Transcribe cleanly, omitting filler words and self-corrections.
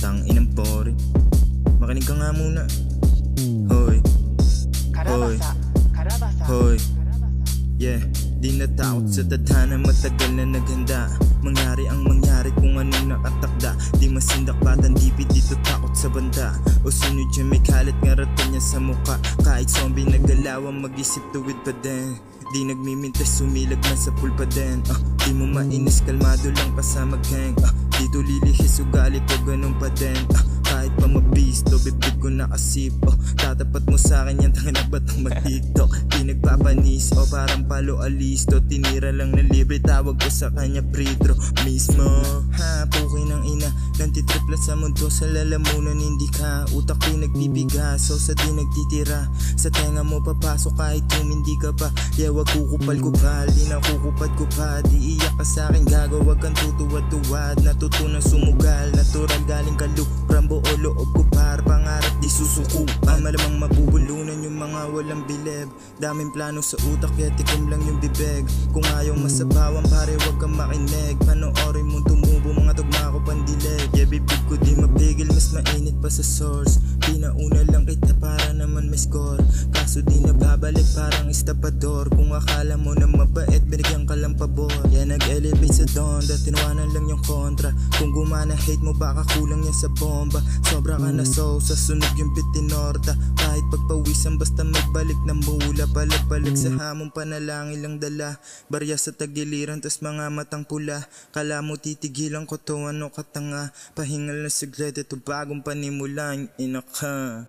Tang inang boring. Makinig ka nga muna. Hoy, hoy, hoy. Yeah, di natakot sa tadhana, matagal na naghanda. Mangyari ang mangyari kung anong nakatakda. Di masindak batang dipit, dito takot sa banda. O sino dyan may kalit nga rato niya sa muka. Kahit zombie nagalawan, mag-isip tuwid pa din. Di nagmimintas, sumilag na sa pulpa din. Di mo mainis, kalmado lang kasama gang. Dito lilihis, ugali ko ganun pa din. Kahit pa mabisto, bibig ko nakasip. Tatapat mo sa'kin yan, tangin na ba't ang mag-tiktok? Di nagpapanis, parang palo alisto. Tinira lang na libre, tawag ko sa kanya Pritro mismo. Ha, pukin ng ina, nantitripla sa mundo. Sa lalamunan hindi ka, utak ko'y nagbibigas. So sa di nagtitira, sa tenga mo papasok kahit hindi ka pa. Yeah, wag kukupal-kupal, di na kukupad-kupad. Di iyak ka sa'kin, gagawag kang tutuwad-tuwad. Natutunang sumugal, natural galing kalu Rambo o loob ko par, pangarap di susuko. Malamang mabubulunan yung mga walang bilib. Daming plano sa utak, kaya tikim lang yung bibig. Kung ayaw masabawan pare, wag kang makinig. Panoorin mong tumubo, mga tugma ko pandilig. Yeah, bibig ko di mapigil, mas mainit pa sa source. Pinauna lang kita para naman may score. Kaso di nababalik parang estapador. Kung akala mo na mabait, binigyan ka lang pabor. Yeah, nag-elevate sa dawn, tinawanan lang yung kontra. Kung gumana hate mo, baka kulang yan sa bomba. Sobra ka na sa sunog yung bitinorta. Kahit pagpawisan basta magbalik ng mula. Palag-palag sa hamong panalangin lang dala. Barya sa tagiliran tas mga matang pula. Kala mo titigilan ko to, ano katanga. Pahingal na saglit, ito bagong panimula. Ina ka.